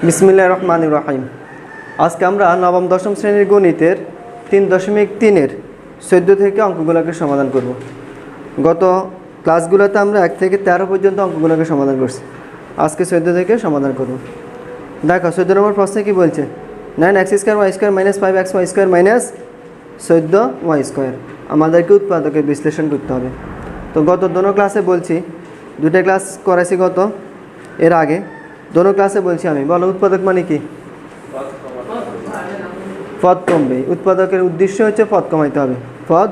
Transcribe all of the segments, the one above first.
বিসমিল্লাহির রহমানির রহিম। আজকে আমরা নবম দশম শ্রেণীর গণিতের 3.3-এর 14 থেকে অঙ্কগুলোকে সমাধান করব। গত ক্লাসগুলোতে আমরা 1 থেকে 13 পর্যন্ত অঙ্কগুলোকে সমাধান করছি। আজকে 14 থেকে সমাধান করব। দেখো 14 নম্বর প্রশ্নে কি বলছে, 9x² y² - 5xy² - 14y²। আমাদেরকে উৎপাদকের বিশ্লেষণ করতে হবে। তো গত দোনো ক্লাসে বলছি, দুটো ক্লাস করাইছি গত এর আগে, দোনো ক্লাসে বলছি আমি, বলো উৎপাদক মানে কি? পদ কমবে। উৎপাদকের উদ্দেশ্য হচ্ছে পদ কমাইতে হবে, পদ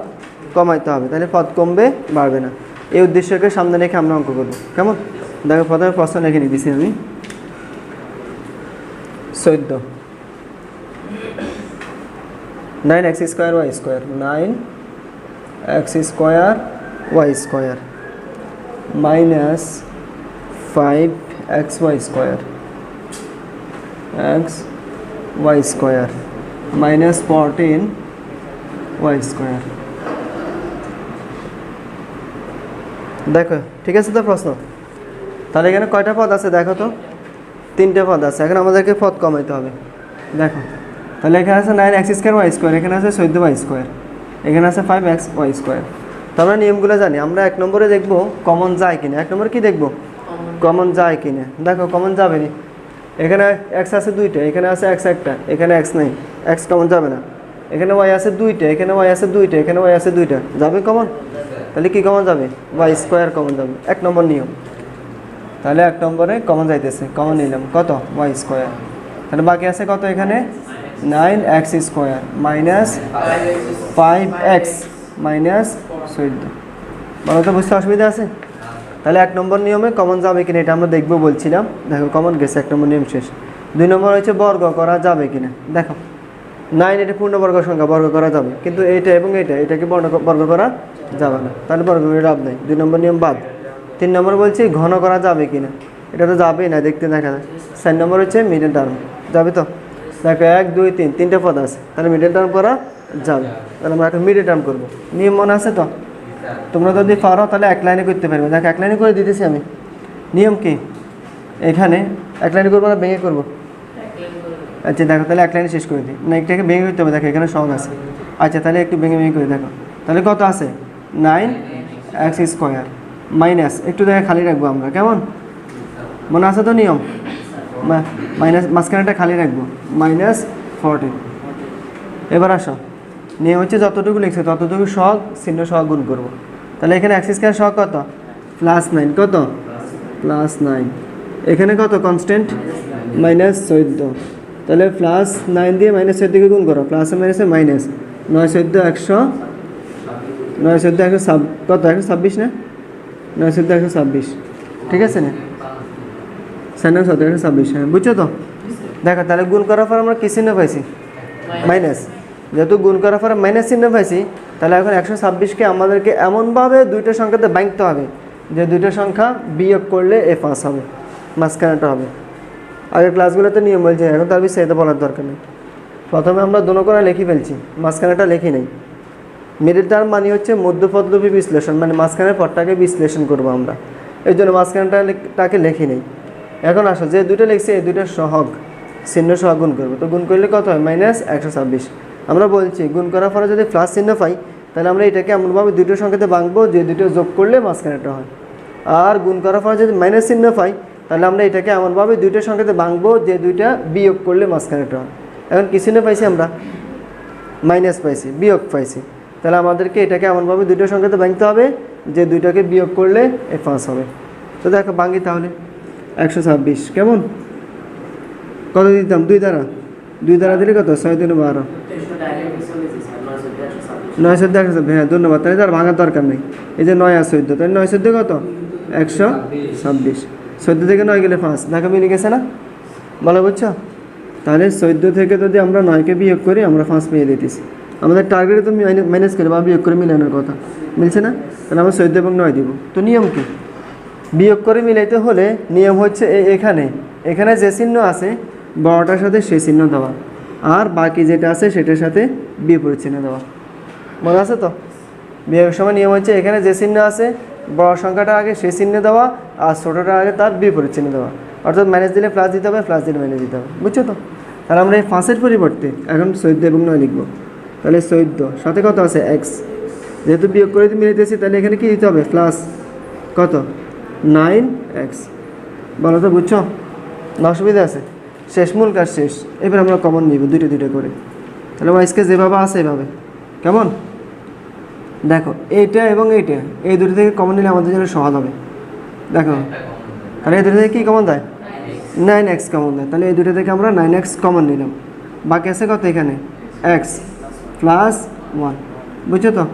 কমাইতে হবে, তাহলে পদ কমবে, বাড়বে না। এই উদ্দেশ্যকে সামনে রেখে আমরা অঙ্ক করবো। কেমন? দেখো প্রথমে প্রশ্ন লিখে নিতেছি আমি, 14 9x² y² 9x² y² minus 5xy² xy² minus 14y²। দেখো ঠিক আছে তো প্রশ্ন? তাহলে এখানে কয়টা পদ আছে দেখো তো? 3টে পদ আছে। এখন আমাদেরকে পদ কমাইতে হবে। দেখো তাহলে এখানে আছে 9x² y², এখানে আছে 14y², এখানে আছে 5xy²। তো আমরা নিয়মগুলো জানি। আমরা 1 নম্বরে দেখব কমন যায় কিনা। 1 নম্বরে কি দেখব? কমন যায় কিনা। দেখো কমন যাবে না। এখানে x আছে 2টা, এখানে আছে x একটা, এখানে x নাই, x কমন যাবে না। এখানে y আছে 2টা, এখানে y আছে 2টা, এখানে y আছে 2টা, যাবে কমন? তাহলে কি কমন যাবে? y² কমন যাবে। 1 নম্বর নিয়ম। তাহলে 1 নম্বরে কমন যাইতেছে, কমন নিলাম কত? y²। তাহলে বাকি আছে কত? এখানে 9x² minus 5x minus 14। বলো তো বুঝতে অসুবিধা আছে? তাহলে 1 নম্বর নিয়মে কমন যাবে কিনা এটা আমরা দেখবো বলছিলাম। দেখো কমন গেছে, 1 নম্বর নিয়ম শেষ। 2 নম্বর হচ্ছে বর্গ করা যাবে কিনা। দেখো 9 এটা পূর্ণবর্গ সংখ্যা, বর্গ করা যাবে, কিন্তু এইটা এবং এটাকে বর্গ করা যাবে না, তাহলে বর্গ করে লাভ নেই। 2 নম্বর নিয়ম বাদ। 3 নম্বর বলছি ঘন করা যাবে কিনা। এটা তো যাবেই না, দেখতে দেখা যায়। 4 নম্বর হচ্ছে মিডল টার্ম, যাবে তো? দেখো 1 2 3 তিনটে পদ আছে, তাহলে মিডল টার্ম করা যাবে। তাহলে আমরা এখন মিডল টার্ম করবো। নিয়ম মনে আছে তো? তোমরা যদি পারো তাহলে 1 লাইনে করতে পারবে। দেখো 1 লাইনে করে দিতেছি আমি। নিয়ম কি? এখানে 1 লাইনে করবো না ভেঙে করবো? আচ্ছা দেখো তাহলে 1 লাইনে শেষ করে দিই। না এটাকে ভেঙে করতে হবে, দেখো এখানে সহজ আছে। আচ্ছা তাহলে একটু ভেঙে করে দেখো। তাহলে কত আছে? 9x² মাইনাস, একটু দেখে খালি রাখবো আমরা, কেমন? মনে আছে তো নিয়ম? মাইনাস মাঝখানেটা খালি রাখবো, মাইনাস 14। এবার আসো, নিয়ম হচ্ছে যতটুকু লিখছে ততটুকু সহগ চিহ্ন সহ গুণ করবো। তাহলে এখানে x² সহগ কত? +9। কত? +9। এখানে কত কনস্ট্যান্ট? -14। তাহলে +9 দিয়ে -14 গুণ করো, প্লাস মাইনাসে মাইনাস। 9 14 100, 9 14 100 কত? 126 না? 9 14 126, ঠিক আছে না? 126, হ্যাঁ বুঝছো তো? দেখো তাহলে গুণ করার পর আমরা কি চিহ্ন পাইছি? মাইনাস। যেহেতু গুণ করার পরে মাইনাস চিহ্ন পাইছি, তাহলে এখন 126কে আমাদেরকে এমনভাবে দুইটা সংখ্যাতে ভাঙতে হবে যে দুইটা সংখ্যা বিয়োগ করলে পাস হবে, মাঝখানেটা হবে। আগের ক্লাসগুলোতে নিয়ম বলছে, এখন তার বিষয়ে এটা বলার দরকার নেই। প্রথমে আমরা দোনো করে লিখে ফেলছি, মাঝখানেটা লিখি নেই। মিডল টার্ম মানে হচ্ছে মধ্যপদলুপী বিশ্লেষণ, মানে মাঝখানের পদটাকে বিশ্লেষণ করবো আমরা, এই জন্য মাঝখানটাকে লিখি নেই। এখন আসো যে দুটো লিখছি এই দুটো সহগ চিহ্ন সহ গুণ করবো। তো গুণ করলে কত হয়? -126। আমরা বলছি গুণ করার পরে যদি প্লাস চিহ্ন পাই, তাহলে আমরা এটাকে এমনভাবে দুটো সংখ্যাতে ভাঙবো যে দুটো যোগ করলে মাঝখানেটা হয়। আর গুণ করার পরে যদি মাইনাস চিহ্ন পাই, তাহলে আমরা এটাকে এমনভাবে দুটো সংখ্যাতে ভাঙবো যে দুইটা বিয়োগ করলে মাঝখানেটা হয়। এখন কি চিহ্ন পাইছি আমরা? মাইনাস পাইছি, বিয়োগ পাইছি। তাহলে আমাদেরকে এটাকে এমনভাবে দুটো সংখ্যাতে ভাঙতে হবে যে দুইটাকে বিয়োগ করলে পাস হবে। তো দেখো ভাঙি তাহলে 126, কেমন? কত দিতাম? 2 দ্বারা দিলে কত? 6 3 12, 9 14 126। হ্যাঁ ধন্যবাদ। তাহলে তার ভাঙার দরকার নেই। এই যে 9 আর 14, তাহলে 9 14 কত? 126। 14 থেকে 9 গেলে 5, দেখো মিলে গেছে না? বলো বুঝছো? তাহলে 14 থেকে যদি আমরা 9কে বিয়োগ করি, আমরা 5 পেয়ে দিতেছি। আমাদের টার্গেটে তো মাইনাস করে বা বিয়োগ করে মিলানোর কথা, মিলছে না? তাহলে আমরা 14 এবং 9 দিব। তো নিয়ম কি? বিয়োগ করে মিলাইতে হলে নিয়ম হচ্ছে এখানে যে চিহ্ন আছে বড়টার সাথে সেই চিহ্ন দেওয়া, আর বাকি যেটা আছে সেটার সাথে বিপরীত চিহ্ন দেওয়া। মনে আছে তো? বিয়োগের সময় নিয়ম হচ্ছে এখানে যে চিহ্ন আছে বড় সংখ্যাটা আগে সেই চিহ্ন দেওয়া, আর ছোটোটা আগে তার বিপরীত চিহ্ন দেওয়া। অর্থাৎ মাইনাস দিলে প্লাস দিতে হবে, প্লাস দিলে মাইনাস দিতে হবে, বুঝছো তো? তাহলে আমরা এই 5-এর পরিবর্তে এখন 14 এবং 9 লিখবো। তাহলে 14 সাথে কত আছে এক্স, যেহেতু বিয়োগ করে মিলাইতেছি তাহলে এখানে কি দিতে হবে প্লাস কত 9x। বলো তো বুঝছো না? অসুবিধা আছে? শেষ, মূল কাজ শেষ। এবার আমরা কমন নিব দুইটা দুইটা করে। তাহলে ওয়াইসকে যেভাবে আছে এভাবে, কেমন? দেখো এইটা এবং এইটা, এই দুটো থেকে কমন নিলে আমাদের জন্য সহজ হবে। দেখো তাহলে এই দুটো থেকে কী কমন দেয়? 9x কমন দেয়। তাহলে এই দুটো থেকে আমরা 9x কমন নিলাম, বাকি আছে কত এখানে x প্লাস 1, বুঝছো তো?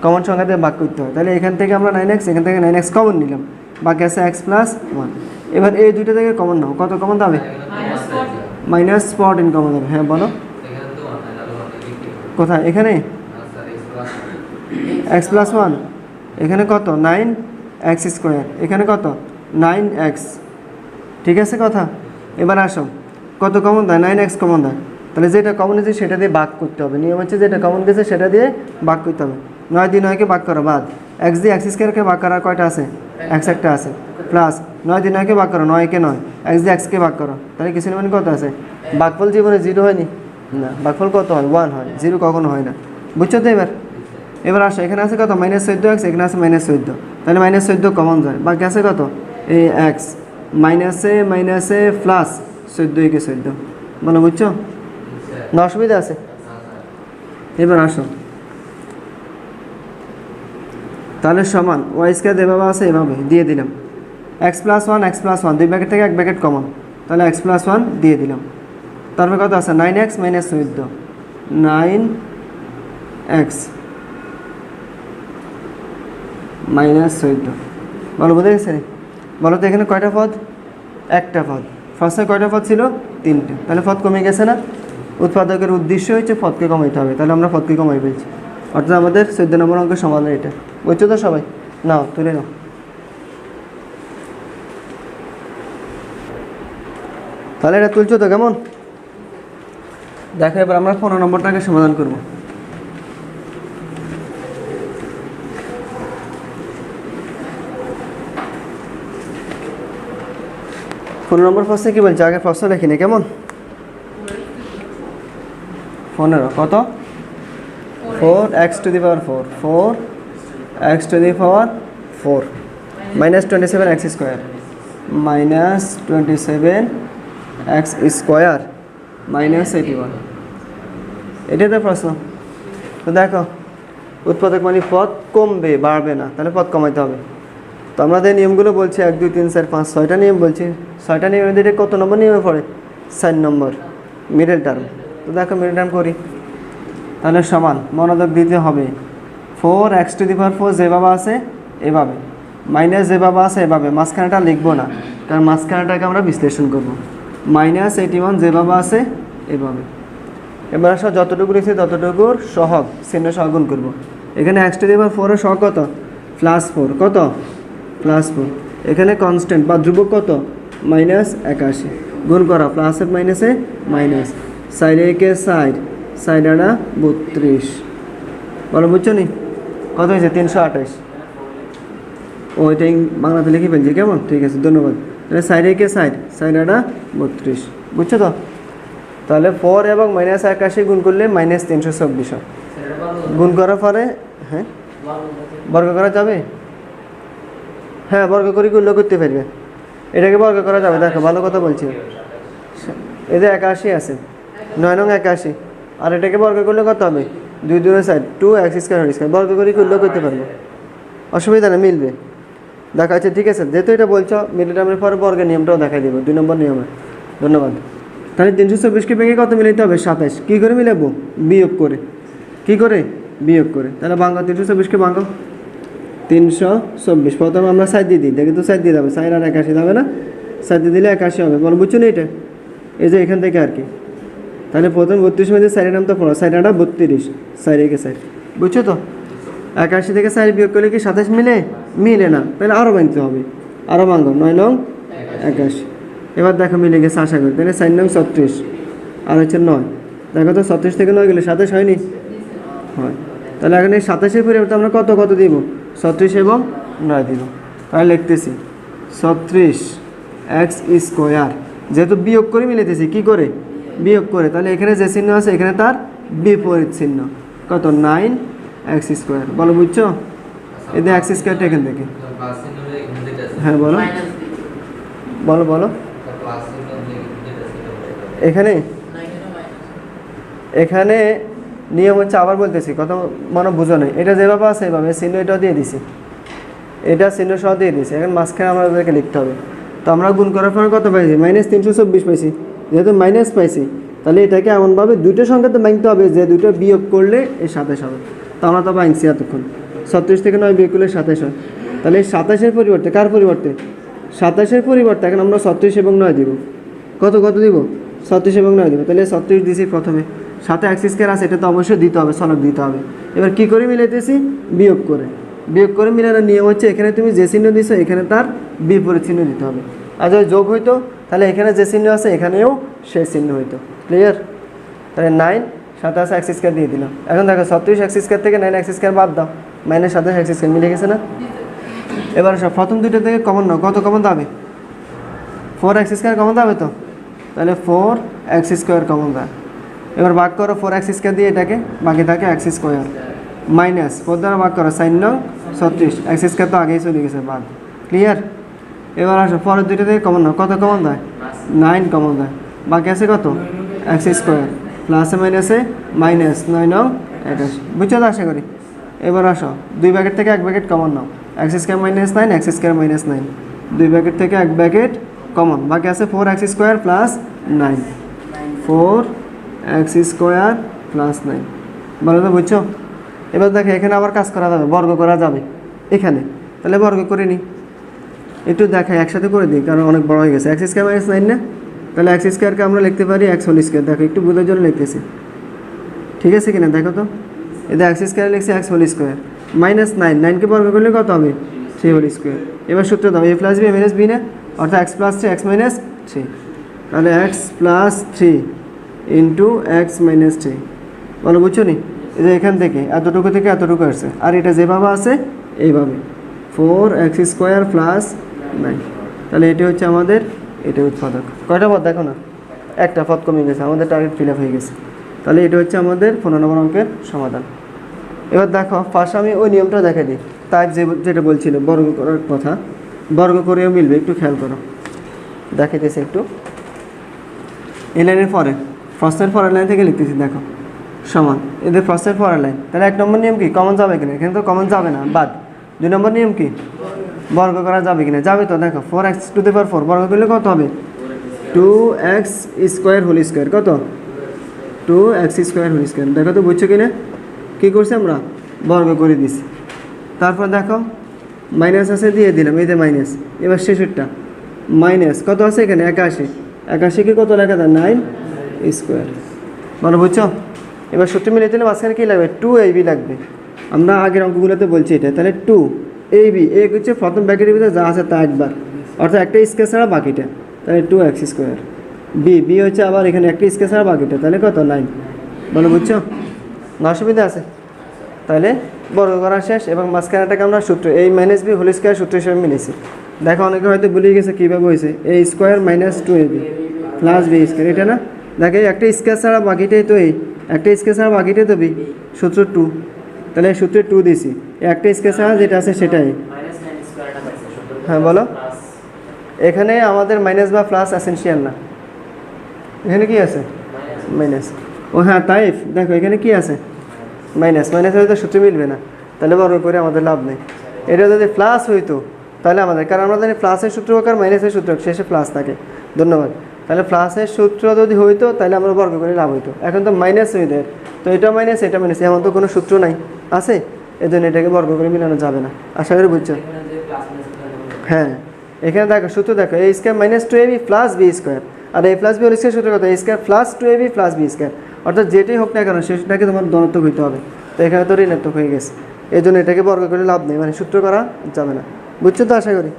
কমন সংখ্যা দিয়ে ভাগ করতে হয়। তাহলে এখান থেকে আমরা 9x, এখান থেকে 9x কমন নিলাম, বাকি আছে x প্লাস 1। এবার এই দুটো থেকে কমন নাও, কত কমন যাবে? -14 কমন যাবে। হ্যাঁ বলো কোথায়? এখানে x প্লাস 1, এখানে কত 9x স্কোয়ার, এখানে কত 9x, ঠিক আছে কথা? এবার আসো কত কমন দেয়? 9x কমন দেয়। তাহলে যেটা কমন গেছে সেটা দিয়ে ভাগ করতে হবে। নিয়ম হচ্ছে যেটা কমন গেছে সেটা দিয়ে ভাগ করতে হবে। 9 দিয়ে 9কে ভাগ করো, বাদ x দিয়ে x স্কোয়ারকে ভাগ করার কয়টা আছে? x একটা আছে, প্লাস 9 দিয়ে 9কে ভাগ করো, 9 কে 9, x দিয়ে x কে ভাগ করো, তাহলে কিছু মানে কত আছে? ভাগফল জীবনে 0 হয়নি না, ভাগফল কত হয়? 1 হয়, 0 কখনো হয় না, বুঝছো তো? এবার আসো এখানে আছে কত -14x, এখানে আছে -14, তাহলে -14 কমন যায়, বাকি আছে কত এই x মাইনাসে প্লাস 14 কে 14, বলো বুঝছো না? অসুবিধা আছে? এবার আসো তাহলে সমান ওয়াই স্কয়ার যেভাবে আছে এভাবে দিয়ে দিলাম, x প্লাস 1 দুই ব্র্যাকেট থেকে এক ব্র্যাকেট কমন, তাহলে x প্লাস 1 দিয়ে দিলাম। তারপরে কত আছে 9x মাইনাস 14, 9x মাইনাস 14, বলো বুঝে গেছে? বলো তো এখানে কয়টা পদ? একটা পদ। ফার্স্টে কয়টা পদ ছিল? 3টে। তাহলে পদ কমে গেছে না? উৎপাদকের উদ্দেশ্য হচ্ছে পদকে কমাইতে হবে, তাহলে আমরা পদকে কমাই ফেলছি, অর্থাৎ আমাদের 14 নম্বর অঙ্কের সমাধান এটা, বুঝছো তো সবাই? নাও তুলে নাও। তাহলে এটা তুলছো তো? কেমন দেখো। এবার আমরা 15 নম্বরটাকে সমাধান করব। নম্বর প্রশ্নে কি বলছে? আগে প্রশ্ন লিখিনি, কেমন? 15 কত? 4x to the power 4, 4x to the power 4 minus 27x square, minus 27x square minus 81। এটাই তো প্রশ্ন। তো দেখো উৎপাদক মানে পদ কমবে, বাড়বে না, তাহলে পদ কমাইতে হবে। তো আমাদের নিয়মগুলো বলছে 1 2 3 4 5 6টা নিয়ম বলছে। 6টা নিয়মের দিকে কত নম্বর নিয়মে পড়ে? 4 নম্বর, মিডল টার্ম। তো দেখো মিডল টার্ম করি, তাহলে সমান মনোযোগ দিতে হবে 4x টু দি পাওয়ার 4 যেভাবে আছে এভাবে, মাইনাস যেভাবে আছে এভাবে, মাঝখানেটা লিখবো না কারণ মাঝখানেটাকে আমরা বিশ্লেষণ করব, মাইনাস 81 যেভাবে আছে এভাবে। এবার আসো যতটুকু লিখছি ততটুকুর সহগ চিহ্ন সহ গুণ করবো। এখানে x টু দি পাওয়ার 4 এর সহগ কত? +4, কত? +4। এখানে কনস্ট্যান্ট বা ধ্রুবক কত? -81, গুণ করা প্লাসে মাইনাসে মাইনাস, সাইডে একে সাইড, সাইড আড়া 32, বলো বুঝছো নি? কত হয়েছে? 328। ও এটাই বাংলাতে লিখে ফেলছি, কেমন? ঠিক আছে, ধন্যবাদ। তাহলে সাইডে একে সাইড, সাইড আড়া 32, বুঝছো তো? তাহলে 4 এবং -81 গুণ করলে -324 গুণ করার পরে, হ্যাঁ বর্গ করা যাবে? হ্যাঁ বর্গ করে গুণ করতে পারবে, এটাকে বর্গ করা যাবে। দেখো ভালো কথা বলছি, এদের 81 আছে, 9 নং 81, আর এটাকে বর্গ করলে কত হবে? 2 2 সাইড 2x স্কয়ার বর্গ করে গুণ করতে পারবো, অসুবিধা নেই, মিলবে। দেখা আছে, ঠিক আছে? যেহেতু এটা বলছো মিডল টার্মের পরে বর্গের নিয়মটাও দেখাই দেবো, 2 নম্বর নিয়মে। ধন্যবাদ। তাহলে 324কে ভেঙে কত মিলাইতে হবে? 27। কী করে মিলাবো? বিয়োগ করে। কী করে? বিয়োগ করে। তাহলে ভাঙো 324কে ভাঙো, 324। প্রথমে আমরা সাইড দিয়ে দিই, দেখি তো সাইড দিয়ে যাবে, সাইড আর 81 যাবে না, সাইড দিয়ে দিলে 81 হবে, বলো বুঝছো না? এটা এই যে এখান থেকে আর কি। তাহলে প্রথম 32 মধ্যে সাইডের নাম তো পড়ো, সাইড আটা 32, সাইড একে সাইড, বুঝছো তো? 81 থেকে সাইড বিয়োগ করলে কি 27 মিলে? মিলে না, তাহলে আরও ভাঙতে হবে, আরও ভাঙো, 9 নং 81। এবার দেখো মিলে গেছে আশা করি, তাহলে 4 নং 36 আর হচ্ছে 9, দেখো তো 36 থেকে 9 গেলে 27 হয়নি? হয়। তাহলে এখন এই 27-এর পরিবর্তে আমরা কত কত দিব? 36 এবং 9 দিব। তাহলে লিখতেছি 36 এক্স স্কোয়ার, যেহেতু বিয়োগ করে মিলাইতেছি, কী করে বিয়োগ করে, তাহলে এখানে যে চিহ্ন আছে এখানে তার বিপরীত চিহ্ন, কত 9 এক্স স্কোয়ার। বলো বুঝছো, এদের এক্স স্কোয়ারটা এখান থেকে, হ্যাঁ বলো বলো বলো এখানে এখানে নিয়ম হচ্ছে, আবার বলতেছি কথা মনে বুঝো নেই, এটা যেভাবে আছে এভাবে চিহ্ন এটাও দিয়ে দিছি, এটা চিহ্ন সহ দিয়ে দিছি, এখন মাঝখানে আমাদেরকে লিখতে হবে। তো আমরা গুণ করার পর কত পাইছি, -324 পাইছি, যেহেতু মাইনাস পাইছি তাহলে এটাকে এমনভাবে দুইটা সংখ্যাতে ভাঙতে হবে যে দুটো বিয়োগ করলে এই 27 হবে। তো আমরা তো ভাঙছি এতক্ষণ, 36 থেকে 9 বিয়োগ করলে 27 হয়, তাহলে এই 27-এর পরিবর্তে কার পরিবর্তে, 27-এর পরিবর্তে এখন আমরা 36 এবং 9 দিব, কত কত দিব, 36 এবং 9 দিব, তাহলে 36 দিছি প্রথমে, সাথে এক্স স্কোয়ার আছে, এটা তো অবশ্যই দিতে হবে, সলব দিতে হবে। এবার কী করে মিলাইতেছি, বিয়োগ করে, বিয়োগ করে মিলানোর নিয়ম হচ্ছে এখানে তুমি যে চিহ্ন দিছো এখানে তার বিপরীত চিহ্ন দিতে হবে, আর যদি যোগ হইতো তাহলে এখানে যে চিহ্ন আছে এখানেও সেই চিহ্ন হইতো। ক্লিয়ার? তাহলে 9 সাথে আছে এক্স স্কোয়ার দিয়ে দিলাম। এখন দেখো 36 এক্স স্কোয়ার থেকে 9 এক্স স্কোয়ার বাদ দাও, -27 এক্স স্কোয়ার মিলে গেছে না। এবার সব প্রথম দুইটা থেকে কমন নাও, কত কমন দাবে, 4 এক্স স্কোয়ার কমন দাবে, তো তাহলে 4 এক্স স্কোয়ার কমন দেয়। এবার ভাগ করো 4 এক্স স্কোয়ার দিয়ে এটাকে, বাকি থাকে এক্স স্কোয়ার, মাইনাস 4 দ্বারা ভাগ করো 4 9 36, এক্স স্কোয়ার তো আগেই চলে গেছে ভাগ। ক্লিয়ার? এবার আসো পরের দুইটা থেকে কমন নাও, কত কমন দেয়, 9 কমন দেয়, বাকি আছে কত এক্স স্কোয়ার, প্লাসে মাইনাসে মাইনাস 9 9 21, বুঝছো তো আশা করি। এবার আসো 2 ব্র্যাকেট থেকে 1 ব্র্যাকেট কমন নাও, x square -9 x square -9, 2 bracket থেকে 1 ব্র্যাকেট কমন, বাকি আছে 4 x square plus 9, 4 x square plus 9। বলো তো বুঝছো? এবার দেখো এখানে আবার কাজ করা যাবে, বর্গ করা যাবে এখানে, তাহলে বর্গ করে নিই, একটু দেখাই একসাথে করে দিই কারণ অনেক বড় হয়ে গেছে। এক্স স্কোয়ার -9 না, তাহলে এক্স স্কোয়ারকে আমরা লিখতে পারি এক্স হোল স্কোয়ার। দেখো একটু বোঝার জন্য লিখতেছি, ঠিক আছে কিনা দেখো তো, এটা এক্স স্কোয়ার লিখছি এক্স হোল স্কোয়ার, -9, 9কে বর্গ করলে কত হবে, 3 হোল স্কোয়ার। এবার সূত্র দাও, a plus B minus B না, অর্থাৎ এক্স প্লাস 3 এক্স মাইনাস 3, তাহলে X plus 3 into X minus 3। বলো বুঝছো নি, এই যে এখান থেকে এতটুকু থেকে এতটুকু আসছে, আর এটা যেভাবে আছে এইভাবে 4 এক্স স্কোয়ার প্লাস 9, তাহলে এটি হচ্ছে আমাদের এটা উৎপাদক। কয়টা পদ দেখো না, একটা পদ কমে গেছে, আমাদের টার্গেট ফিল আপ হয়ে গেছে, তাহলে এটা হচ্ছে আমাদের 15 নম্বর অঙ্কের সমাধান। এবার দেখো ফার্স্ট আমি ওই নিয়মটা দেখে দিই, তাই যেটা বলছিল বর্গ করার কথা, বর্গ করেও মিলবে, একটু খেয়াল করো, দেখাইতেছি একটু। এই লাইনের পরে ফার্স্টের পরের লাইন থেকে লিখতেছি, দেখো সমান এদের ফার্স্টের পরের লাইন, তাহলে 1 নম্বর নিয়ম কি, কমন যাবে কিনা, এখানে তো কমন যাবে না, বাদ। 2 নম্বর নিয়ম কি, বর্গ করা যাবে কিনা, যাবে তো। দেখো 4x⁴ বর্গ করলে কত হবে, 2x স্কোয়ার হোল স্কোয়ার, কত 2x স্কোয়ার হোল স্কোয়ার। দেখো তো বুঝছো কিনা, কী করছি আমরা, বর্গ করে দিছি। তারপর দেখো মাইনাস আছে দিয়ে দিলাম, এই যে মাইনাস, এবার শেষেরটা মাইনাস কত আছে এখানে 81, 81কে কত লেখা যায় 9 স্কোয়ার। মানে বুঝছো, এবার সূত্র মিলিয়ে দিলে মাঝখানে কী লাগবে, 2ab লাগবে, আমরা আগের অঙ্কগুলোতে বলছি এটা, তাহলে 2ab, এ হচ্ছে প্রথম ব্র্যাকেটের ভিতরে যা আছে তা একবার, অর্থাৎ একটা স্কোয়ার ছাড়া বাকিটা, তাহলে 2x স্কোয়ার, বি হচ্ছে আবার এখানে একটা স্কোয়ার ছাড়া বাকিটা, তাহলে কত 9। বলো বুঝছো, না অসুবিধা আছে? তাহলে বর্গ করা শেষ, এবং মাঝখানেটাকে আমরা সূত্র এই -b হোল স্কোয়ার সূত্র হিসেবে মিলেছি। দেখো অনেকে হয়তো ভুলে গেছে কীভাবে হয়েছে, a square -2ab plus b square, এটা না, দেখে একটা স্কোয়ার ছাড়া বাকিটাই তো, এই একটা স্কোয়ার ছাড়া বাকিটাই তো বি, সূত্র 2, তাহলে সূত্রে 2 দিছি, একটা স্কোয়ার ছাড়া যেটা আছে সেটাই। হ্যাঁ বলো, এখানে আমাদের মাইনাস বা প্লাস এসেনশিয়াল না, এখানে কি আছে মাইনাস, ও হ্যাঁ তাই, দেখো এখানে কি আছে মাইনাস, মাইনাস হলে তো সূত্র মিলবে না, তাহলে বর্গ করে আমাদের লাভ নেই। এটা যদি প্লাস হইতো তাহলে আমাদের, কারণ আমরা জানি প্লাসের সূত্র হোক আর মাইনাসের সূত্র হোক শেষে প্লাস থাকে। ধন্যবাদ। তাহলে প্লাসের সূত্র যদি হইতো তাহলে আমরা বর্গ করে লাভ হইতো, এখন তো মাইনাস হইতে, তো এটা মাইনাস এটা মাইনাস, এমন তো কোনো সূত্র নাই আছে, এই জন্য এটাকে বর্গ করে মিলানো যাবে না। আশা করি বুঝছো? হ্যাঁ, এখানে দেখো সূত্র দেখো, a square -2ab plus B square, আর a plus B whole square সূত্র কত, a square plus 2ab plus B square, অর্থাৎ যেটাই হোক না কেন সেটাকে তোমার ধনাত্মক হইতে হবে, তো এখানে তো ঋণাত্মক হয়ে গেছে, এই জন্য এটাকে বর্গ করে লাভ নেই, মানে সূত্র করা যাবে না। বুঝছো তো আশা করি?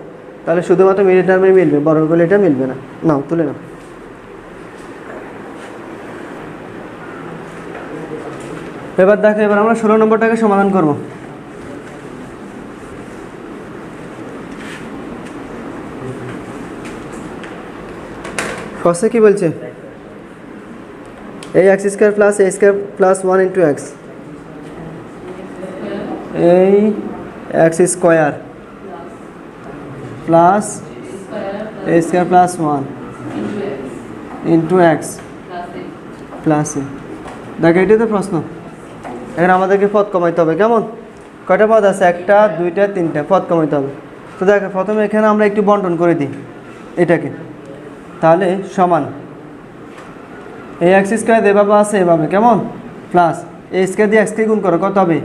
তাহলে শুধুমাত্র মিডিল টার্মে মিলবে, বর্গ করলে এটা মিলবে না। নাও তুলে নাও। এবার দেখো, এবার আমরা 16 নম্বরটাকে সমাধান করব। কসে কি বলছে এই x square plus a square plus 1 into x, এই x square plus a square plus 1 into x plus a. দেখ এটাই তো প্রশ্ন। এখন আমাদেরকে পদ কমাইতে হবে। কেমন কয়টা পদ আছে? একটা, দুইটা, তিনটা পদ কমাইতে হবে। তো দেখো প্রথমে এখানে আমরা একটু বন্টন করে দিই এটাকে, তাহলে সমান এই এক্স স্কোয়ার এভাবে আছে এভাবে, কেমন প্লাস এ স্কোয়ার দিয়ে এক্সকে গুণ করো, কত হবে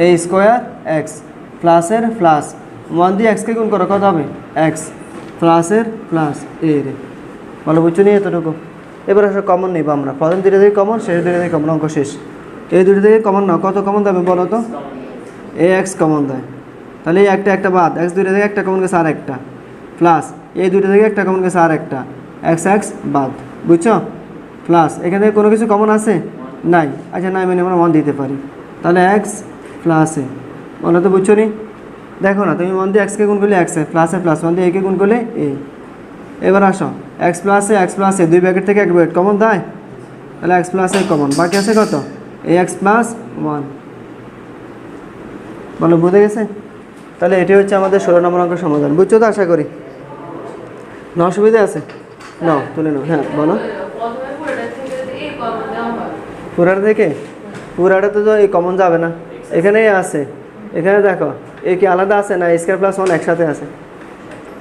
এ স্কোয়ার এক্স প্লাসের প্লাস 1 দিয়ে এক্সকে গুণ করো, কত হবে এক্স প্লাসের প্লাস এ রে। বলো বুঝছো নি এতটুকু? এবার আসলে কমন নেব আমরা, প্রথম দুটো থেকে কমন, শেষ দুটো থেকে কমন, অঙ্ক শেষ। এই দুটো থেকে কমন নাও, কত কমন দেবে বলো তো? এ এক্স কমন দেয়, তাহলে এই একটা একটা বাদ, এক্স দুটো থেকে একটা কমন গেছে আর একটা, প্লাস এই দুটো থেকে একটা কমন গেছে আর একটা, এক্স এক্স বাদ, বুঝছো? প্লাস এখানে কোনো কিছু কমন আছে নাই, আচ্ছা নাই মানে আমরা 1 দিতে পারি, তাহলে এক্স প্লাস এ। বলো তো বুঝছো নি? দেখো না তুমি 1 দিয়ে এক্সকে গুণ করলে এক্স এ, প্লাসে প্লাস 1 দিয়ে একে গুণ করলে এ। এবার আসো এক্স প্লাস এ দুই ব্র্যাকেট থেকে এক ব্র্যাকেট কমন দেয়, তাহলে এক্স প্লাস এ কমন, বাকি আছে কত এ এক্স প্লাস 1। বলো বুঝে গেছে? তাহলে এটি হচ্ছে আমাদের 16 নম্বর অঙ্কের সমাধান। বুঝছো তো আশা করি? না অসুবিধা আছে? নাও তুলে নাও। হ্যাঁ বলো। পুরাটা থেকে? পুরাটা তো এই কমন যাবে না, এখানেই আছে। এখানে দেখো এ কি আলাদা আছে না? স্কোয়ার প্লাস 1 একসাথে আছে,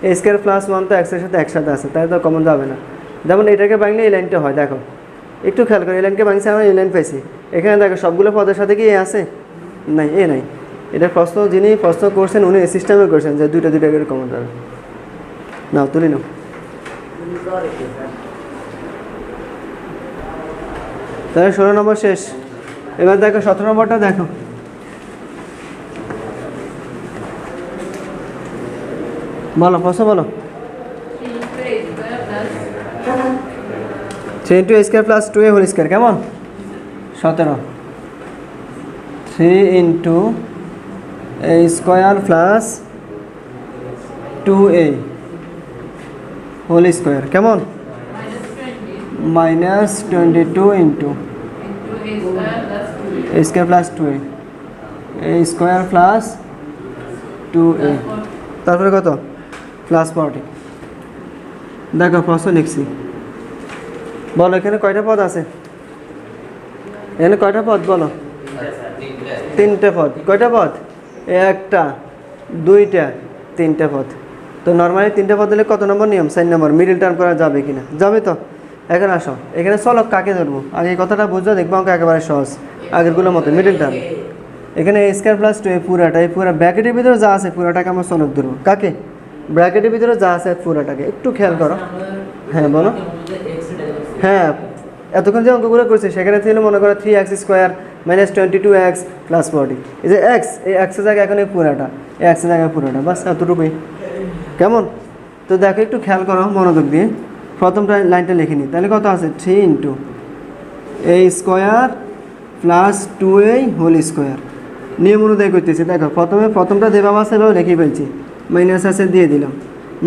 এ স্কোয়ার প্লাস 1 তো এক্সের সাথে একসাথে আছে, তাই তো কমন যাবে না। যেমন এটাকে ভাঙলে এই লাইনটা হয়, দেখো একটু খেয়াল করে, এই লাইনকে ভাঙছে আমরা এই লাইন পাইছি। এখানে দেখো সবগুলো পদের সাথে কি এ আছে? নাই, এ নাই। এটা প্রশ্ন যিনি প্রশ্ন করছেন উনি এই সিস্টেমে করছেন যে দুইটা দুইটা করে কমন যাবে। নাও তুলি নাও। তাহলে 16 নম্বর শেষ। এবার দেখো 17 নম্বরটা দেখো। বলো প্রশ্ন বলো। 3 into a square plus 2a whole square, কেমন 17। 3 into a square plus 2a whole square, কেমন -22 into a square plus 2a, a square plus 2a, তারপরে কত প্লাস 40। দেখো প্রশ্ন লিখছি। বলো এখানে কয়টা পদ আছে? এখানে কয়টা পদ বলো? 3টে পদ। কয়টা পদ? একটা, দুইটা, 3টে পদ। তো নর্মালি 3টে পদ হলে কত নম্বর নিয়ম? 4 নম্বর। মিডিল টার্ম করা যাবে কিনা? যাবে তো। এখন আসো এখানে চলক কাকে ধরবো আগে, এই কথাটা বুঝতে দেখবো অঙ্ক একেবারে সহজ আগেরগুলোর মতো। মিডিল টার্ম এখানে এ স্কোয়ার প্লাস 2 পুরাটা, এই পুরা ব্র্যাকেটের ভিতরে যা আছে পুরাটাকে আমরা চলক ধরবো। কাকে? ব্র্যাকেটের ভিতরে যা আছে পুরাটাকে। একটু খেয়াল করো। হ্যাঁ বলো। হ্যাঁ এতক্ষণ যে অঙ্কগুলো করছে সেখানে ছিল মনে করো 3x square minus 22x plus 40। এই যে এক্স, এই এক্সের জায়গায় এখন এই পুরাটা, এই এক্সের জায়গায় পুরাটা, বাস এতটুকুই। কেমন? তো দেখো একটু খেয়াল করো মনোযোগ দিয়ে, প্রথমটা লাইনটা লিখে নিই। তাহলে কত আছে? 3 into a square plus 2a whole square. নিয়ম অনুযায়ী করতেছি। দেখো প্রথমটা যেভাবে আছে সেভাবে লিখে ফেলছি, মাইনাস আছে দিয়ে দিলাম,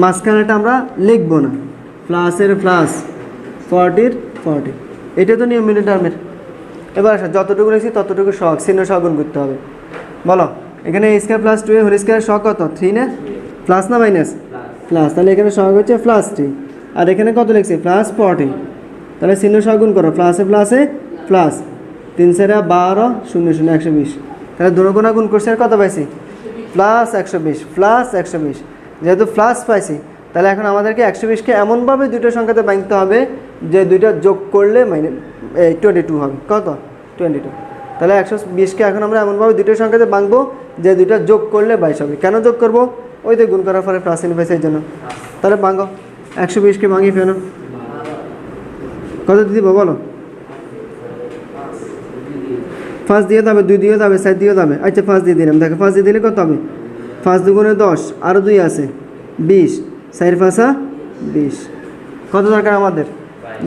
মাঝখানেটা আমরা লিখবো না, প্লাসের প্লাস 40-র 40। এটা তো নিয়ম মিডিল টার্মের। এবার আসা যতটুকু লিখছি ততটুকু সহগ, চিহ্ন সহগুণ করতে হবে। বলো এখানে a square plus 2a whole square সহগ কত? 3 না? প্লাস না মাইনাস? প্লাস। তাহলে এখানে সহগ হচ্ছে প্লাস 3, আর এখানে কত লিখছি? প্লাস 40। তাহলে চিহ্ন সহগুণ করো, প্লাসে প্লাসে প্লাস, 3 4 12 0 0 120। তাহলে দুগুণা গুণ করছি আর কত পাইছি? Plus 120, plus 120। যেহেতু প্লাস পাইছি তাহলে এখন আমাদেরকে 120কে এমনভাবে দুটো সংখ্যাতে ভাঙতে হবে যে দুইটা যোগ করলে 22 হবে। কত? 22। তাহলে 120কে এখন আমরা এমনভাবে দুটো সংখ্যাতে ভাঙবো যে দুইটা যোগ করলে 22 হবে। কেন যোগ করবো? ওই তো গুণ করার পরে প্লাস চিহ্ন পাইছে এই জন্য। তাহলে ভাঙো, 120কে ভাঙি ফেলো। কত দিব বলো? 5 দিয়ে যাবে, 2 দিয়ে যাবে, 4 দিয়ে যাবে। আচ্ছা 5 দিয়ে দিলাম। দেখো 5 দিয়ে দিলে কত হবে? 5 দুগুণে 10, আরও 2 আছে 20, 4 5 20। কত দরকার আমাদের?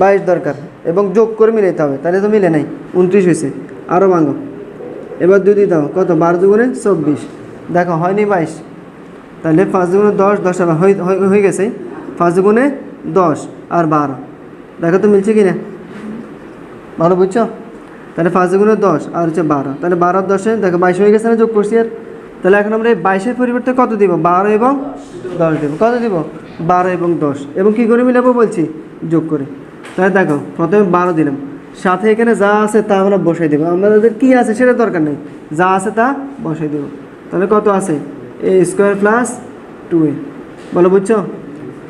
22 দরকার, এবং যোগ করে মিলাইতে হবে। তাহলে তো মিলে নাই, 29 হয়েছে। আরও ভাঙো, এবার 2 দিয়ে দাও। কত? 12 দুগুণে 24। দেখো হয়নি 22। তাহলে 5 দুগুণে 10, 10 হয়ে গেছে। 5 দুগুণে 10 আর 12, দেখো তো মিলছে কি না? ভালো বুঝছো? তাহলে 5 গুণে 10 আর হচ্ছে 12, তাহলে 12 আর 10 দেখো 22 হয়ে গেছে না, যোগ করছি আর। তাহলে এখন আমরা এই 22-এর পরিবর্তে কত দিব? 12 এবং 10 দেবো। কত দিব? 12 এবং 10। এবং কী করে মিলাবো বলছি? যোগ করে। তাহলে দেখো প্রথমে 12 দিলাম, সাথে এখানে যা আছে তা আমরা বসাই দেবো। আমাদের কী আছে সেটা দরকার নেই, যা আছে তা বসাই দেবো। তাহলে কত আছে? a square plus 2a। বলো বুঝছো?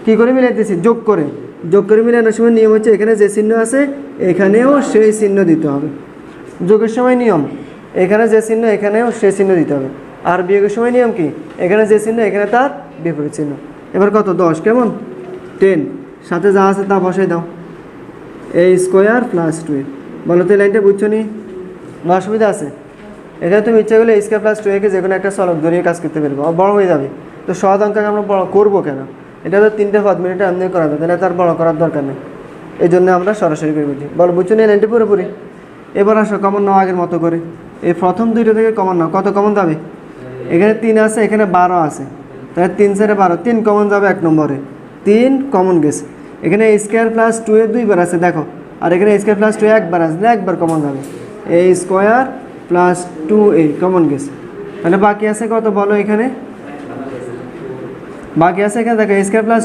কী করে মিলাইতেছি? যোগ করে। যোগ করে মিলানোর সময় নিয়ম হচ্ছে এখানে যে চিহ্ন আছে এখানেও সেই চিহ্ন দিতে হবে। যোগের সময় নিয়ম এখানে যে চিহ্ন এখানেও সেই চিহ্ন দিতে হবে। আর বিয়োগের সময় নিয়ম কি? এখানে যে চিহ্ন এখানে তার বিপরীত চিহ্ন। এবার কত? 10 কেমন 10, সাথে যা আছে তা বসাই দাও, a স্কোয়ার প্লাস 2a। বলো তো এই লাইনটা বুঝছো নি? না অসুবিধা আছে? এখানে তুমি ইচ্ছা করলে a স্কোয়ার প্লাস 2a-কে যে কোনো একটা চলক ধরিয়ে কাজ করতে পারবো, বড় হয়ে যাবে। তো সহজ অঙ্ককে আমরা বড় করবো কেন? এটা তো 3টে পদ মিনিটে এমনি করা যাবে, তাহলে তার বড় করার দরকার নেই। এই জন্য আমরা সরাসরি করে বুঝি। বলো বুঝছো নি এই লাইনটা পুরোপুরি? এবার আসো কমন নাও আগের মতো করে। এই প্রথম দুইটা থেকে কমন নাও। কত কমন যাবে? এখানে 3 আছে, এখানে 12 আছে, তাহলে 3 4 12, 3 কমন যাবে 1 নম্বরে। 3 কমন গেছে। এখানে a স্কোয়ার প্লাস 2a 2বার আছে দেখো, আর এখানে a স্কোয়ার প্লাস 2a একবার আছে, একবার কমন যাবে। a square plus 2a common গেছে। তাহলে বাকি আছে কত বলো? এখানে বাকি আছে এখানে দেখো a স্কোয়ার প্লাস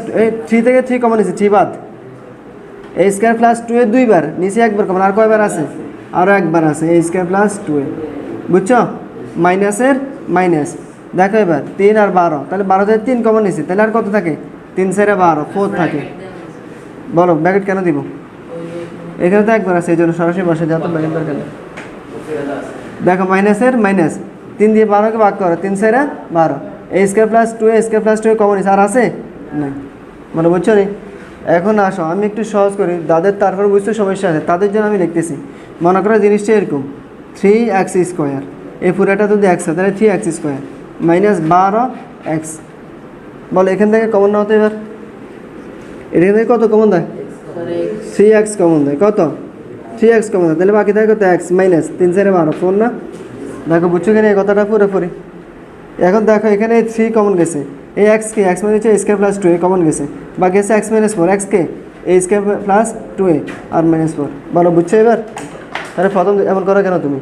3 থেকে 3 কমন নিয়েছে, 3 বাদ। a স্কোয়ার প্লাস 2a 2বার নিচে একবার কমন, আর কয়বার আছে? আরও একবার আছে, a স্কোয়ার প্লাস 2a। বুঝছো? মাইনাসের মাইনাস। দেখো এবার 3 আর 12, তাহলে 12 থেকে 3 কমন নিয়েছে, তাহলে আর কত থাকে? 3 4 12, 4 থাকে। বলো ব্র্যাকেট কেন দিব? এখানে তো একবার আছে এই জন্য সরাসরি বসে যাও, তো ব্র্যাকেট দরকার নেই। দেখো মাইনাসের মাইনাস, 3 দিয়ে 12কে ভাগ করো, 3 4 12, a square plus 2a square plus 2a common নিয়েছে, আর আছে না? মানে বুঝছো নি? এখন আসো আমি একটু সহজ করি, যাদের তারপর বুঝতে সমস্যা আছে তাদের জন্য আমি লিখতেছি। মনে করো জিনিসটা এরকম, 3x স্কোয়ার, এই পুরাটা যদি x হয় তাহলে 3x স্কোয়ার মাইনাস 12x। বলো এখান থেকে কমন না হতো, এবার এখান থেকে কত কমন দেয়? 3x কমন দেয়। কত? 3x কমন দেয়, তাহলে বাকি থাকে কত? x মাইনাস 3 4 12, 4 না? দেখো বুঝছো কিনা এই কথাটা পুরোপুরি? এখন দেখো এখানে 3 কমন গেছে, এই x কে x মানে হচ্ছে a square plus 2a common গেছে, বাকি আছে x মাইনাস 4, x কে a স্কোয়ার প্লাস 2a আর মাইনাস 4। বলো বুঝছো এবার? তাহলে প্রথম এমন করো কেন তুমি?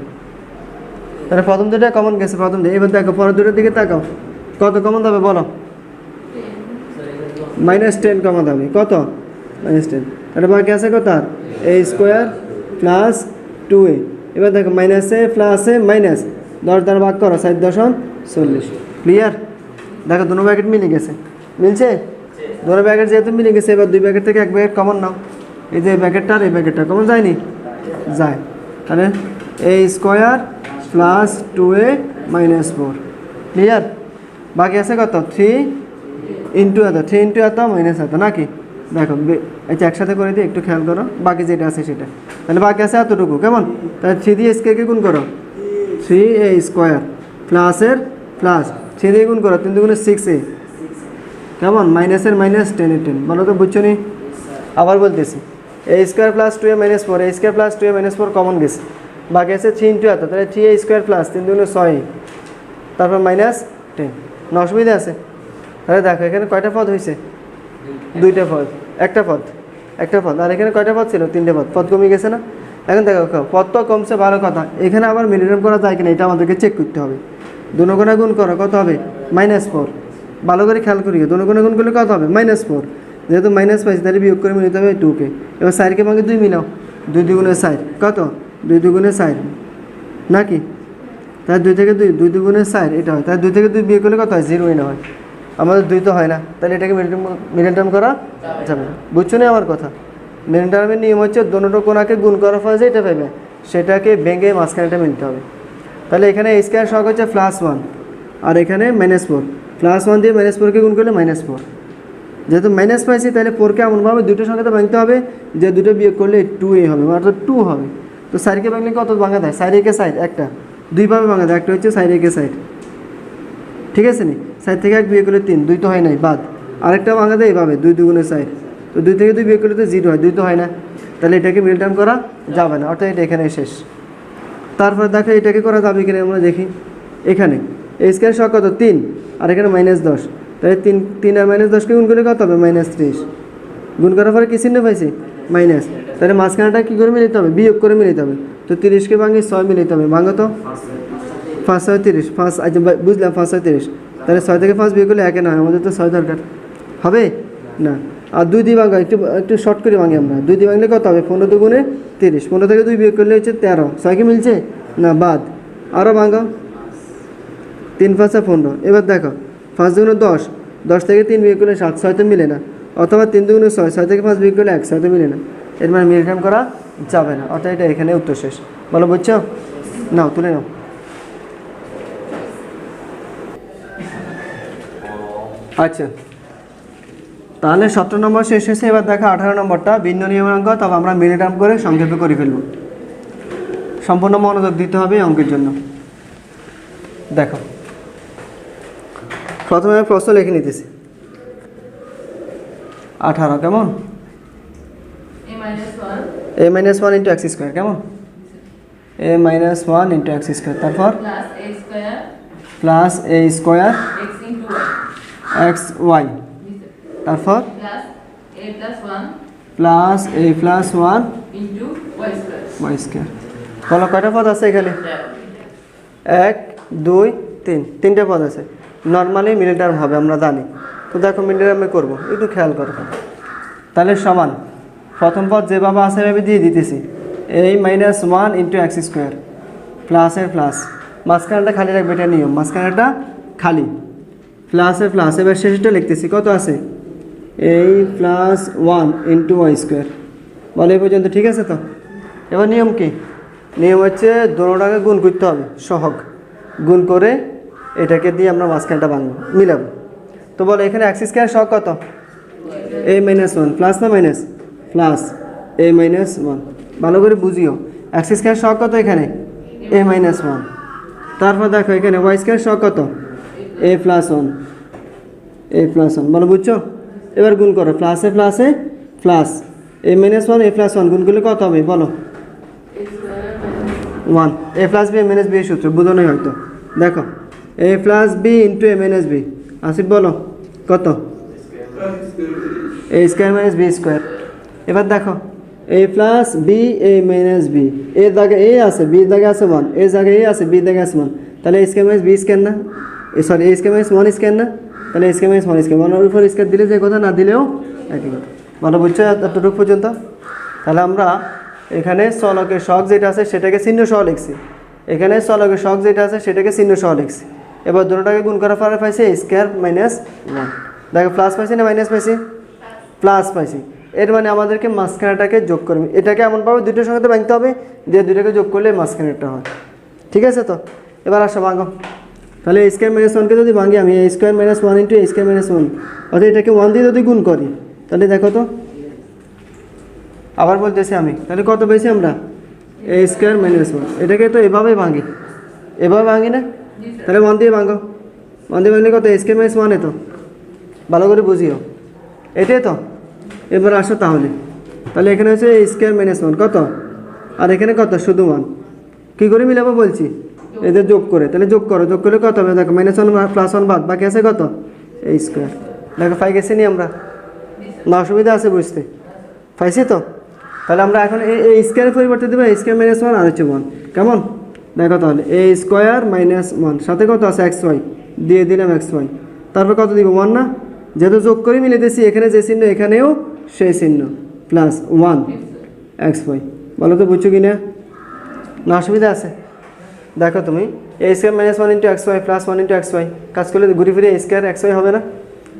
তাহলে প্রথম দুটো কমন গেছে, প্রথম দুটো। এবার দেখো পরের দুটোর দিকে তাকাও, কত কমন যাবে বলো? -10 কমন যাবে। কত? -10। তাহলে বাকি আছে কত? আর a স্কোয়ার প্লাস 2a। এবার দেখো মাইনাসে প্লাসে মাইনাস, 10 দ্বারা ভাগ করো, 4 দশম 40। ক্লিয়ার? দেখো দুটো ব্র্যাকেট মিলে গেছে, মিলছে? দুটো ব্র্যাকেট যেহেতু মিলে গেছে, এবার দুই ব্র্যাকেট থেকে এক ব্র্যাকেট কমন নাও। এই যে ব্র্যাকেটটা আর এই ব্র্যাকেটটা কমন যায়নি? যায়। তাহলে a square plus 2a minus 4। Clear? বাকি আছে কত? 3 ইন্টু এত, 3 ইন্টু এত মাইনাস এত, নাকি? দেখো আচ্ছা একসাথে করে দিই, একটু খেয়াল করো বাকি যেটা আছে সেটা। তাহলে বাকি আছে এতটুকু, কেমন? তাহলে 3 দিয়ে স্কোয়ারকে গুণ করো, 3a স্কোয়ার প্লাসের প্লাস 3 দিয়ে গুণ করো, 3 দুগুণে 6a, কেমন? মাইনাসের মাইনাস 10 এর 10। বলো তো বুঝছো নি? আবার বলতেছি, a square plus 2a minus 4, a square plus 2a minus 4 common গেছে, বাকি আছে 3 ইন্টু এত, তাহলে 3a স্কোয়ার প্লাস 3 দুগুণে 6, তারপর মাইনাস 10। না অসুবিধা আছে? তাহলে দেখো এখানে কয়টা পদ হয়েছে? 2টা পদ, একটা পদ, একটা পদ। আর এখানে কয়টা পদ ছিল? 3টে পদ। পদ কমে গেছে না? এখন দেখো পদ তো কমছে, ভালো কথা। এখানে আবার মিনিমাম করা যায় কিনা এটা আমাদেরকে চেক করতে হবে। দুগুণে গুণ করো, কত হবে? -4। ভালো করে খেয়াল করি, দুগুণে গুণ করলে কত হবে? -4। যেহেতু মাইনাস পাইছি তাহলে বিয়োগ করে মিলাতে হবে 2কে। এবার 4কে ভাঙে 2 মিলাও, 2 দুগুণে 4, কত? 2 দুগুণে 4, নাকি? তাহলে 2 থেকে 2, 2 দুগুণে 4 এটা হয়। তাহলে 2 থেকে 2 বিয়োগ করলে কত হয়? 0ই না হয়। আমাদের 2 তো হয় না, তাহলে এটাকে মিডল টার্ম করা যাবে না। বুঝছো না আমার কথা? মিডল টার্মের নিয়ম হচ্ছে দুটো কোণাকে গুণ করার ফলে যেটা পাবে সেটাকে ভেঙে মাঝখানেটা মিলতে হবে। তাহলে এখানে a স্কোয়ার সহগ হচ্ছে +1 আর এখানে -4, +1 দিয়ে -4কে গুণ করলে -4। যেহেতু মাইনাস পাইছি তাহলে 4কে এমনভাবে দুটো সংখ্যাতে ভাঙতে হবে যে দুটো বিয়োগ করলে 2a হবে, অর্থাৎ 2 হবে। তো 4কে ভাঙলে কত ভাঙা দেয়? 4 একে 4, একটা দুইভাবে ভাঙা যায়, একটা হচ্ছে 4 একে 4, ঠিক আছে নি? 4 থেকে 1 বিয়োগ করলে 3, 2 তো হয় নাই, বাদ। আরেকটা ভাঙা দেয় এইভাবে, 2 দুগুণে 4, তো 2 থেকে 2 বিয়োগ করলে তো 0 হয়, 2 তো হয় না, তাহলে এটাকে মিডল টার্ম করা যাবে না, অর্থাৎ এটা এখানে শেষ। তারপরে দেখো এটাকে করা যাবে কিনা আমরা দেখি। এখানে a স্কোয়ার সহগ কত? 3, আর এখানে -10, তাহলে 3 আর -10কে গুণ করলে কত হবে? -30। গুণ করার পরে কি চিহ্ন পাইছি? মাইনাস, তাহলে মাঝখানেটা কী করে মিলাতে হবে? বিয়োগ করে মিলাতে হবে। তো 30কে ভাঙি 6 মিলাতে হবে, ভাঙো তো 5 6 30, 5 আচ্ছা বুঝলাম 5 6 30, তাহলে 6 থেকে 5 বিয়োগ করলে 1 না, আমাদের তো 6 দরকার হবে না। আর 2 দিয়ে ভাঙা, একটু একটু শর্ট করে ভাঙি আমরা। 2 দিয়ে ভাঙলে কত হবে? 15 দুগুণে 30, 15 থেকে 2 বিয়োগ করলে হচ্ছে 13, 6 কি মিলছে না? বাদ। আরও ভাঙো, 3 5 15। এবার দেখো 5 দুগুণে 10, 10 থেকে 3 বিয়োগ করলে 7, 6 তো মিলে না। অথবা 3 দুগুণে 6, 6 থেকে 5 বিয়োগ করলে 1, 6 তো মিলে না। এর মানে মিলটাম করা যাবে না, অর্থাৎ এটা এখানে উত্তর শেষ। বলো বুঝছো? নাও তুলে নাও। আচ্ছা, তাহলে 17 নম্বর শেষ হয়েছে। এবার দেখো 18 নম্বরটা ভিন্ন নিয়মের অঙ্ক, তবে আমরা মিনিট টার্ম করে সংক্ষেপে করে ফেলব। সম্পূর্ণ মনোযোগ দিতে হবে অঙ্কের জন্য। দেখো প্রথমে আমি প্রশ্ন লিখে নিতেছি। 18 কেমন? a-1 ইন্টু এক্স স্কোয়ার, কেমন? a-1 ইন্টু এক্স স্কোয়ার, তারপর plus a square x y, তারপর plus a plus 1 y square. বলো কয়টা পদ আছে এখানে? 1 2 3, 3টে পদ আছে। নর্মালি মিডল টার্ম হবে আমরা জানি, তো দেখো মিডল টার্মে করবো, একটু খেয়াল করো। তাহলে সমান প্রথম পদ যেভাবে আছে এভাবে দিয়ে দিতেছি, a-1 ইন্টু এক্স স্কোয়ার, প্লাসের প্লাস, মাঝখানেটা খালি রাখবে, এটা নিয়ম, মাঝখানেটা খালি, প্লাসের প্লাস। এবার শেষটা লিখতেছি, কত আছে? a+1 into Y square. বলো এই পর্যন্ত ঠিক আছে তো? এবার নিয়ম কি? নিয়ম হচ্ছে দোনোটাকে গুণ করতে হবে, সহগ গুণ করে এটাকে দিয়ে আমরা মাঝখানটা ভাঙবো, মিলাবো। তো বলো এখানে এক্স স্কোয়ার সহগ কত? a-1, প্লাস না মাইনাস? Plus a-1। ভালো করে বুঝিও, এক্স স্কোয়ার সহগ কত এখানে? a-1। তারপর দেখো এখানে ওয়াই স্কোয়ার সহগ কত? a+1। বলো বুঝছো? এবার গুণ করো, প্লাসে প্লাসে প্লাস, a-1 a+1 গুণ করলে কত হবে? বলো 1। a প্লাস বি a-b এর সূত্র বুঝো নাই হয়তো। দেখো a plus B into a-b, Asif বলো কত? a square minus B square. এবার দেখো a প্লাস বি a-b, এর জায়গায় a আছে, বির জায়গায় আছে 1, এর জায়গায় a আছে, বির জায়গায় আছে 1, তাহলে a square minus B square না? Sorry a square minus 1 square না? তাহলে a স্কোয়ার মাইনাস 1 স্কোয়ার, 1 এর উপর স্কোয়ার দিলে যে কথা, না দিলেও একই কথা। ভালো বুঝছো এতটুকু পর্যন্ত? তাহলে আমরা এখানে চলকের সহগ যেটা আছে সেটাকে চিহ্ন সহ লিখছি, এখানে চলকের সহগ যেটা আছে সেটাকে চিহ্ন সহ লিখছি। এবার দুটোটাকে গুণ করার পরে পাইছি a স্কোয়ার মাইনাস 1। দেখো প্লাস পাইছি না মাইনাস পাইছি? প্লাস পাইছি। এর মানে আমাদেরকে মাঝখানেটাকে যোগ করবে, এটাকে এমনভাবে দুটোর সঙ্গে ভাঙতে হবে যে দুটোকে যোগ করলে মাঝখানেরটা হয়। ঠিক আছে তো? এবার আসো ভাঙো। তাহলে a স্কোয়ার মাইনাস 1কে যদি ভাঙি আমি, a square minus 1 into a square minus 1, অর্থাৎ এটাকে 1 দিয়ে যদি গুণ করি, তাহলে দেখো তো, আবার বলতেছি আমি, তাহলে কত পেয়েছি আমরা? a square minus 1। এটাকে তো এভাবেই ভাঙি, এভাবে ভাঙি না? তাহলে 1 দিয়ে ভাঙো, 1 দিয়ে ভাঙলে কত? a স্কোয়ার মাইনাস 1 তো, ভালো করে বুঝিও, এটাই তো। এবার আসো তাহলে এখানে হচ্ছে a স্কোয়ার মাইনাস 1 কত, আর এখানে কত? শুধু 1। কী করে মিলাবো বলছি? এদের যোগ করে, তাহলে যোগ করো, যোগ করলে কত হবে? দেখো -1 প্লাস 1 বাদ, বাকি আছে কত? a square. দেখো পাই গেছি নি আমরা? না অসুবিধা আছে বুঝতে? পাইছি তো? তাহলে আমরা এখন এই স্কোয়ারের পরিবর্তে দেবো a স্কোয়ার মাইনাস 1 আর হচ্ছে 1, কেমন? দেখো তাহলে a স্কোয়ার মাইনাস 1, সাথে কত আছে? এক্স ওয়াই, দিয়ে দিলাম এক্স ওয়াই, তারপর কত দিব? 1 না? যেহেতু যোগ করে মিলে দিয়েছি, এখানে যে চিহ্ন এখানেও সেই চিহ্ন, প্লাস 1 এক্স ওয়াই। বলো তো বুঝছো কি না? না অসুবিধা আছে? দেখো তুমি a square minus 1 into X Y plus 1 into X Y, কাজ করলে ঘুরে ফিরে a স্কোয়ার এক্স ওয়াই হবে না?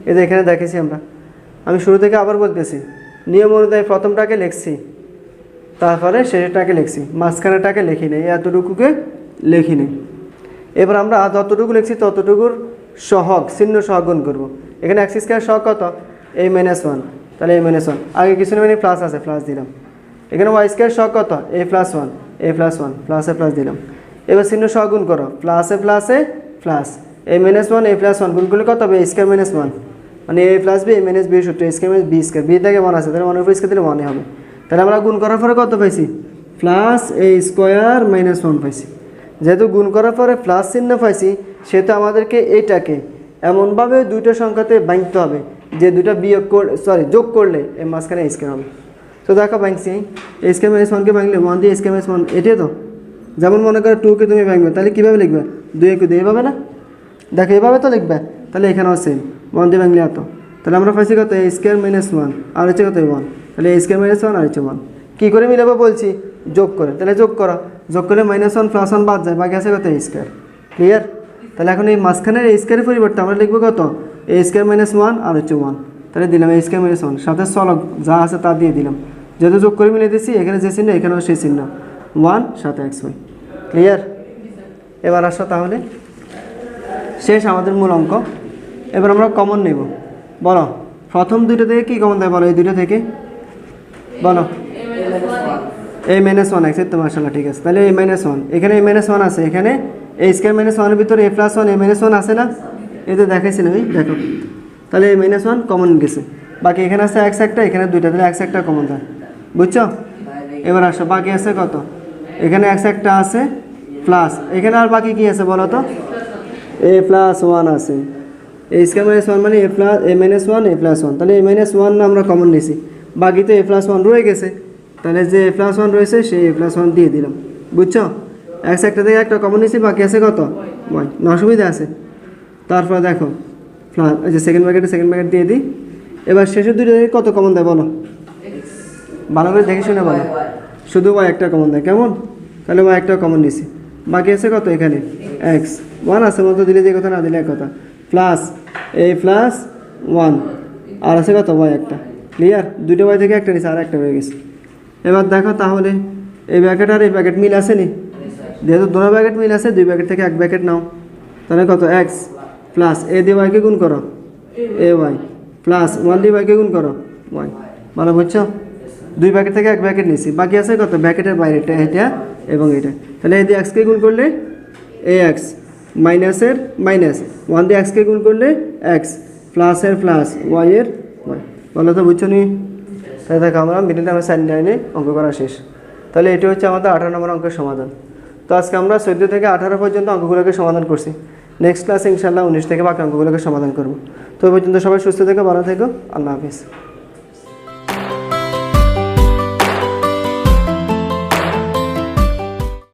এই যে এখানে দেখেছি আমরা। আমি শুরু থেকে আবার বলতেছি, নিয়ম অনুযায়ী প্রথমটাকে লিখছি, তারপরে শেষটাকে লিখছি, মাঝখানেটাকে লিখি নেই, এতটুকুকে লিখি নেই। এবার আমরা যতটুকু লিখছি ততটুকুর সহগ, চিহ্ন সহগ গুণ করবো। এখানে এক্স স্কোয়ার সহগ কত? a-1, তাহলে a-1 আগে কিছু নেই, প্লাস আছে, প্লাস দিলাম। এখানে ওয়াই স্কোয়ার সহগ কত? a+1, প্লাসে প্লাস দিলাম। এবার চিহ্ন সহগ গুণ করো, প্লাসে প্লাসে প্লাস, a-1 a+1 গুণ করলে কত হবে? a স্কোয়ার মাইনাস 1, মানে a প্লাস বি a-b সূত্র, a square minus B square, B থেকে 1 আছে, তাহলে 1 উপর স্কোয়ার দিলে 1 হবে। তাহলে আমরা গুণ করার পরে কত পাইছি? প্লাস a স্কোয়ার মাইনাস 1 পাইছি। যেহেতু গুণ করার পরে প্লাস চিহ্ন পাইছি, সেহেতু আমাদেরকে এটাকে এমনভাবে দুইটা সংখ্যাতে ভাঙতে হবে যে দুটা যোগ করলে এই মাঝখানে স্কোয়ার হবে। তো দেখো ভাঙছি এ স্কোয়ার মাইনাস ওয়ানকে ভাঙলে ওয়ান দিয়ে স্কোয়ার মাইনাস ওয়ান এটাই তো, যেমন মনে করো টুকে তুমি ভাঙবে, তাহলে কীভাবে লিখবে? 2 একে 2 এভাবে না, দেখো এভাবে তো লিখবে। তাহলে এখানেও সেম, ওয়ান দিয়ে ভাঙলে এত, তাহলে আমরা পাইছি কত? এ স্কোয়ার মাইনাস ওয়ান আর হচ্ছে কত? 1। তাহলে এ স্কোয়ার মাইনাস ওয়ান আর হচ্ছে 1। কী করে মিলাবো বলছি? যোগ করে। তাহলে যোগ করো, যোগ করলে -1 + 1 বাদ যায়, বাকি আছে কত? এ স্কোয়ার। ক্লিয়ার? তাহলে এখন এই মাঝখানের এ স্কোয়ারের পরিবর্তে আমরা লিখবো কত? এ স্কোয়ার মাইনাস 1 আর হচ্ছে 1। তাহলে দিলাম এ স্কোয়ার মাইনাস 1, সাথে চলক যা আছে তা দিয়ে দিলাম, যেহেতু যোগ করে মিলিয়ে দিচ্ছি, এখানে যে চিহ্ন এখানেও সেই চিহ্ন, 1 সাথে xy। ক্লিয়ার? এবার আসো তাহলে, শেষ আমাদের মূল অঙ্ক। এবার আমরা কমন নেব। বলো প্রথম দুইটা থেকে কী কমন দেয় বলো? এই দুইটা থেকে বলো। a-1 x, তো মাশাআল্লাহ ঠিক আছে। তাহলে a-1, এখানে a-1 আছে, এখানে a স্কোয়ার মাইনাস 1-এর ভিতরে a+1 a-1 আছে না? এই তো দেখাইছিলাম, এই দেখো। তাহলে a-1 কমন গেছে, বাকি এখানে আছে x একটা, এখানে দুইটা, তাহলে x একটা কমন দেয়, বুঝছো? এবার আসো, বাকি আছে কত? এখানে x একটা আছে প্লাস, এখানে আর বাকি কি আছে বলো তো? a+1 আছে। a স্কোয়ার মাইনাস 1 মানে a-1 a+1, তাহলে a-1 না আমরা কমন নিয়েছি, বাকি তো a+1 রয়ে গেছে, তাহলে যে a+1 রয়েছে সেই a+1 দিয়ে দিলাম, বুঝছো? x একটা থেকে একটা কমন নিয়েছি, বাকি আছে কত? y। না অসুবিধা আছে? তারপর দেখো প্লাস, এই যে সেকেন্ড ব্র্যাকেট দিয়ে দিই। এবার শেষের দুইটা থেকে কত কমন দেয় বলো? ভালো করে দেখে শুনে বলো। শুধু y একটা কমন দেয়, কেমন? তাহলে y একটা কমন নিয়েছি, বাকি আছে কত? এখানে x 1 আছে, মতো দিলে যে কথা, না দিলে এক কথা, প্লাস a+1 আর আছে কত? y একটা। ক্লিয়ার? দুইটা y থেকে একটা নিয়েছে, আর একটা হয়ে গেছে। এবার দেখো তাহলে এই ব্র্যাকেট আর এই ব্র্যাকেট মিল আছে নি? যেহেতু দুটো ব্র্যাকেট মিল আছে, 2 ব্র্যাকেট থেকে 1 ব্র্যাকেট নাও, তাহলে কত? x প্লাস a দিয়ে y কে গুণ করো ay, প্লাস 1 দিয়ে y কে গুণ করো y। ভালো বুঝছো? 2 ব্র্যাকেট থেকে 1 ব্র্যাকেট নিয়েছি, বাকি আছে কত? ব্র্যাকেটের বাইরেটা, এটা এবং এটা। তাহলে এই দিয়ে x কে গুণ করলে ax, মাইনাসের মাইনাস, 1 দিয়ে x কে গুণ করলে x, প্লাসের প্লাস, y এর y। বলো তো বুঝছো নি? তাহলে দেখো আমরা মিডিল টার্মের সাইন লাইনে অঙ্ক করা শেষ। তাহলে এটি হচ্ছে আমাদের 18 নম্বর অঙ্কের সমাধান। তো আজকে আমরা 14 থেকে 18 পর্যন্ত অঙ্কগুলোকে সমাধান করছি। নেক্সট ক্লাসে ইনশাআল্লাহ 19 থেকে বাকি অঙ্কগুলোকে সমাধান করব। তো ওই পর্যন্ত সবাই সুস্থ থেকো, ভালো থেকো, আল্লাহ হাফিজ।